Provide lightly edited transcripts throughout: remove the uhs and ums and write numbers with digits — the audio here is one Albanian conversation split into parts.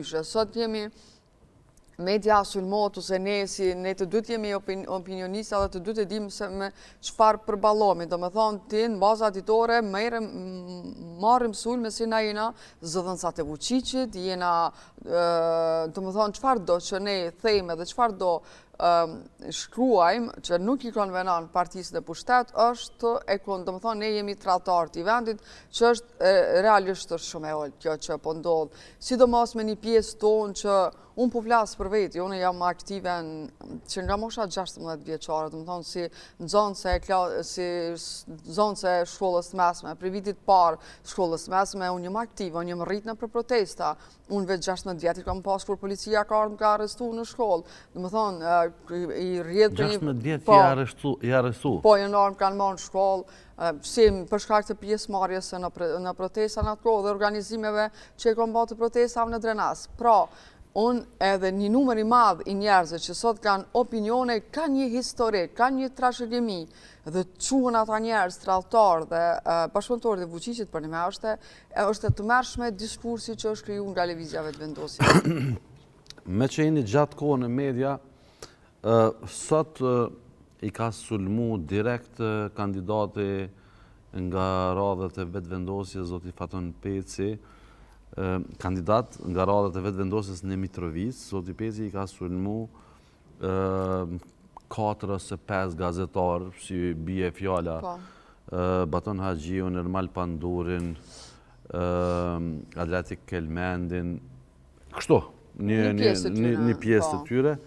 ndryshe. Sot jemi media sulmot ose ne të dytë jemi opinionista dhe të dytë e dim se me çfarë përballohemi. Do me thonë, ti në baza ditore marrim sulme si na jena zëdhëncat e Vučićit, jena, do me thonë, çfarë do që ne thejme dhe çfarë do shkruajmë që nuk i konvenon partisë në pushtet, është do me thonë, ne jemi tradhtarët i vendit, që është realisht është shumë e ollë kjo që po ndodhë. Sidomos me një pjesë tonë që unë po flasë për veti, unë jam aktive që nga mosha 16 vjeqare, do me thonë si zonëse shkollës mesme, për vitit parë shkollës mesme, unë jam aktive, unë jam rritnë për protesta, unë vetë 16 vjetë i kam pas kur policia ka ardhë ka arrestu në shkollë, do me thonë, i rrjedhë për një... 16 vjetë i arrestu? Po, i normë kanë marrë në shkollë, si për shkak të pjesëmarrjes në protesta në atë kohë dhe organizimeve që i kom bërë të protesta në Drenas. Pra, unë edhe një numër i madh i njerëzve që sot kanë opinione, kanë një histori, kanë një trashëgimi dhe quhen ata njerëz tradhtar dhe bashkëpunëtor të Vučićit për ne është të mërshme diskursi që është kriju nga lëvizjave të vendosjes. Me që jeni gjatë kohë në media, sot i ka sulmu direkt kandidati nga radhët e vetë vendosjes, zoti Faton Peci, kandidat nga radhët e vetë vendosjes në Mitrovic, zoti Peci i ka sulmu 4 ose 5 gazetarë, si bie fjala, Baton Haxhiu, Nermal Pandurin, Adriatik Kelmendin, kështu, një pjesë të tyre,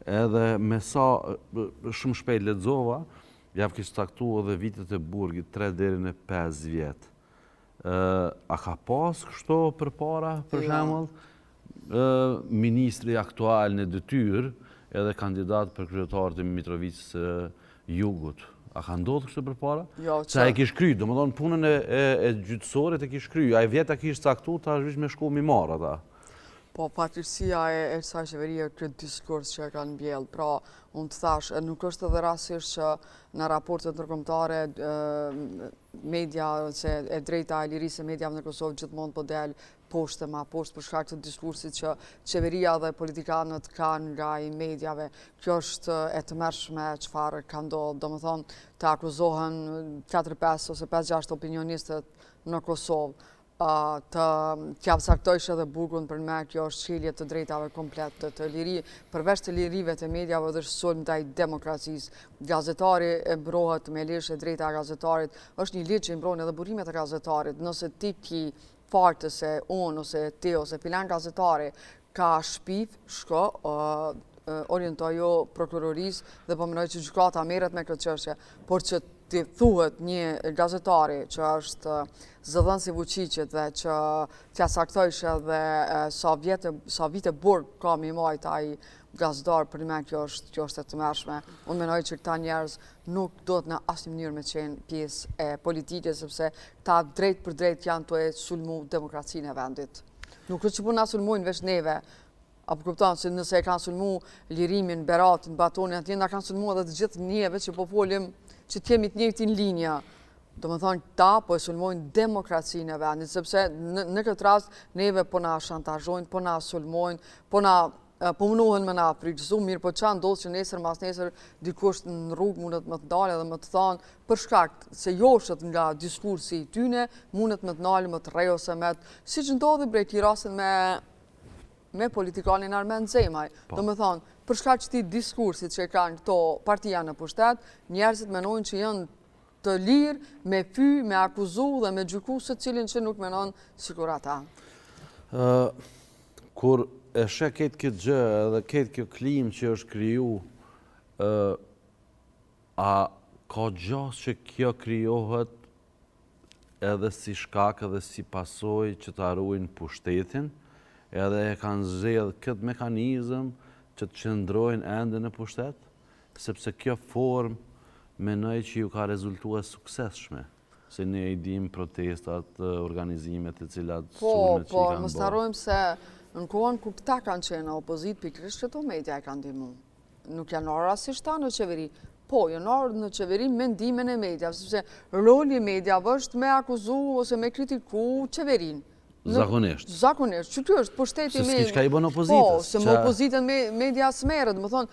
edhe me sa shumë shpejt lexova, javë kishtë caktu edhe vitet e burgit 3 deri në 5 vjetë. A ka pas kështu për para, për shembull, ministri aktual në detyrë, edhe kandidat për kryetar të Mitrovicës Jugut. A ka ndodhur kështu për para? Jo, që ai kish kry, domethënë punën e gjyqësorit e kish kry. Ai vjet kishte caktu, tash veç me shku mi marr ata. Po, fatërsia e kësaj qeverie këtë diskurs që e kanë mbjellë. Pra, unë të thash, nuk është edhe rastisht që në raportet ndërkombëtare media, se e drejta e lirisë e mediave në Kosovë gjithmonë po del poshtë ma poshtë për shkak të diskursit që qeveria dhe politikanët kanë nga i mediave. Kjo është e tmerrshme çfarë ka ndodhur. Domethënë, të akuzohen 4-5 ose 5-6 opinionistët në Kosovë. Të qapsaktojsh edhe burgun për me, kjo është qelje të drejtave komplet të liri, përveç të lirive të mediave dhe sulm ndaj demokracisë. Gazetari e mbrohet me lesh e drejta e gazetarit, është një ligj që i mbron edhe burimet e gazetarit. Nëse ti ki fartë se unë ose ti ose filan gazetari ka shpif, shko, orientojo prokurorisë dhe po mendoj që gjykata merret me këtë çështje, por që ti thuhet një gazetari që është zëdhënës i Vučićit dhe që t'ja saktojsh edhe sa vite burg ka mi majt ai gazetar, për me kjo është e tmerrshme. Unë mendoj që këta njerëz nuk do të në asnjë mënyrë me qenë pjesë e politike, sepse ta drejt për drejt janë të e sulmu demokracinë e vendit. Nuk është që po na sulmojnë veç neve, apo kupton se nëse e kanë sulmu Lirimin, Beratin, Batonin, atje na kanë sulmu edhe të gjithë njeve që po folim që t'jemi të njëjtin linja. Do me thonë, ta po e sulmojnë demokracinë e vendit, sepse në këtë rast neve po na shantazhojnë, po na sulmojnë, po munohen me na frikësu, mirë po qa ndodhë që nesër mas nesër dikush në rrugë mundet me të dalë edhe me të thonë, për shkak se joshët nga diskursi i tyne, mundet me të nalë, me të rej ose me të... Si që ndodhë bre ki rastin me politikanin Armen Zemaj. Do me thonë, për shkak që ti diskursit që kanë këto partia në pushtet, njerëzit menojnë që janë të lirë, me fy, me akuzu dhe me gjyku se cilin që nuk menon sikur ata. Kur e sheh këtë gjë edhe këtë kjo klim që është kriju, a ka gjas që kjo krijohet edhe si shkak edhe si pasojë që të arruajnë pushtetin, edhe e kanë zgjedhur këtë mekanizëm që të qëndrojnë ende në pushtet, sepse kjo formë menoj që ju ka rezultuar suksesshme, se ne i dim protestat, organizimet e cilat sulmet që i kanë bërë. Mos harrojmë se në kohën ku këta kanë qenë në opozit, pikërisht këto media e kanë ndihmuar. Nuk janë orë rastisht ta në qeveri, po janë orë në qeveri mendimin e media, sepse roli i mediave është me akuzu ose me kritiku qeverinë. Zakonisht. Zakonisht, që kjo është pushteti Se s'ki qka i bën opozitës. Po, se më opozitën media s'merë, dhe më thonë,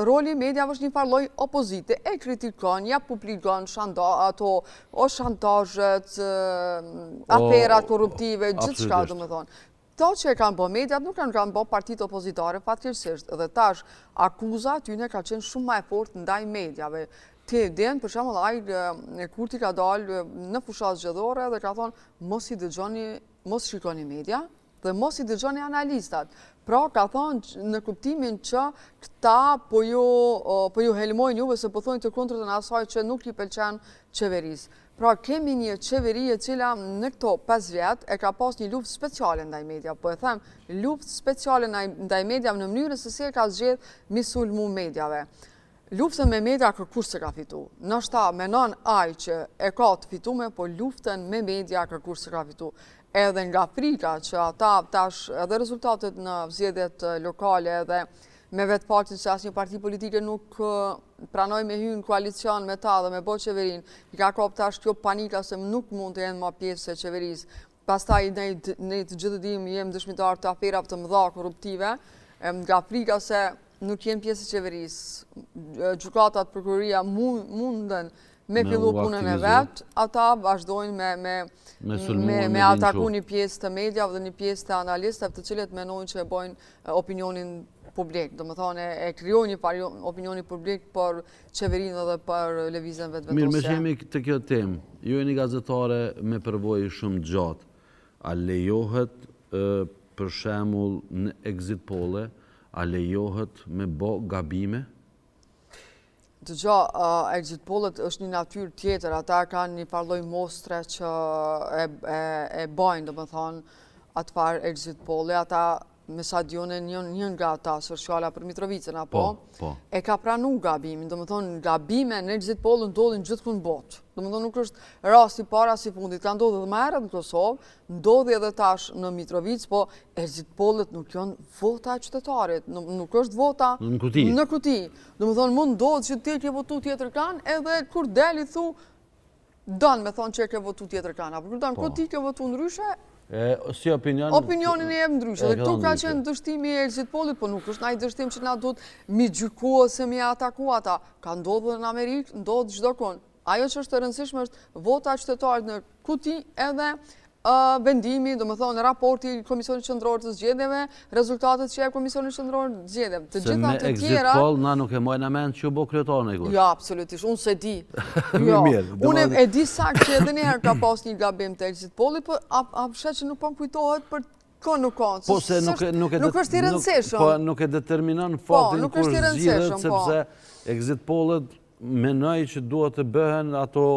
roli media është një farloj opozite, e kritikon, ja publikon, o shantajët, aferat korruptive, gjithë shka, dhe më thonë. To që e kanë bo mediat nuk kanë bo partit opozitare, fatkeqësisht, dhe tash akuza tyne ka qenë shumë ma e fort ndaj mediave. Te den, për shembull, ai Kurti ka dalë në fushat zgjedhore dhe ka thonë mos shikoni media dhe mos i dëgjoni analistat. Pra ka thonë në kuptimin që këta po ju helmojnë juve se po thonë të kundërtën asaj që nuk i pëlqen qeverisë. Pra kemi një qeveri e cila në këto 5 vjet e ka pas një luftë speciale ndaj media. Po e them, luftë speciale ndaj media në mënyrën se si e ka zgjedh mi sulmu mediave. Luftën me media kërkush se ka fitu. Nështë menon aj që e ka të fitume, po luftën me media kërkush se ka fitu. Edhe nga frika që ata tash edhe rezultatet në zgjedhjet lokale edhe me vetë partin që asnjë parti politike nuk pranoj me hyrë në koalicion me ta dhe me bo qeverin, i ka kap tash kjo panika se nuk mund të jenë ma pjesë e qeverisë. Pastaj ne të gjithë dim jem dëshmitar të aferave të mëdha korruptive, nga frika se nuk jenë pjesë e qeverisë, gjykatat, prokuroria mundën me fillu punën e vetë, ata vazhdojnë me ataku një pjesë të mediave dhe një pjesë të analistëve të cilët menojnë që e bojnë opinionin publik. Do më thonë e kryojnë një opinioni publik për qeverinë dhe për lëvizjen vetë Mirë, me shemi të kjo temë, ju e një gazetare me përvojë shumë gjatë, a lejohet për shembull në exit polle, a lejohet me bo gabime? Exit pollet është një natyrë tjetër, ata kanë një farloj mostre që e bajnë, do më thonë, atë farë exit polle, ata me sa djone njën nga ata, së shkalla për Mitrovicën, apo, e ka pranu gabimin, do më thonë, gabime në exit polle ndodhin gjithkund botë. Do më thonë, nuk është rasti para si fundit, ka ndodhë dhe ma herët në Kosovë, ndodhi edhe tash në Mitrovicë, po exit pollet nuk janë vota e qytetarit, nuk është vota në kuti. Do më thonë, mund ndodhë që ti ke votu tjetër kanë, edhe kur deli thu, danë me thonë që ke votu tjetër kanë, apo kur danë, kur ti ke votu ndryshe, si opinionin e jebë ndryshe. Dhe këtu ka qenë dështimi e exit pollit, po nuk është naj dështim që na duhet mi gjyku ose mi ataku ata. Ka ndodhë dhe në Amerikë, ndodhë çdo konë. Ajo që është të rëndësishme është vota qytetarit në kuti edhe vendimi, do më thonë, raporti Komisionit Qendror të Zgjedhjeve, rezultatet që e Komisionit Qendror të Zgjedhjeve. Të gjitha të tjera... Se me exit poll, na nuk e mojnë amend që u bo kryetar në i Jo, absolutisht, unë se di. Unë e di sakt që edhe njëherë ka pas një gabim të exit pollit, po a shet që nuk po më kujtohet për ko nuk ka. Po se nuk është i rëndësishëm. Po nuk e determinon faktin kur zgjidhet, sepse exit pollet menoj që duhet të bëhen ato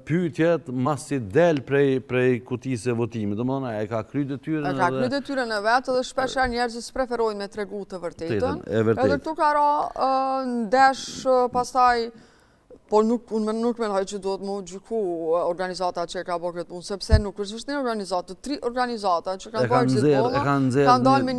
pyetjet masi del prej kutisë e votimit. Do më dhona, e ka kry detyrën e ka kry detyrën e vetë dhe shpesher njerëzit preferojnë me tregu të vërtetën. Edhe këtu ka ra ndesh pastaj, por unë nuk menoj që duhet më gjyku organizata që e ka bo këtë punë, sepse nuk është një organizatë, 3 organizata që kanë bërë exit polla, kanë dalë me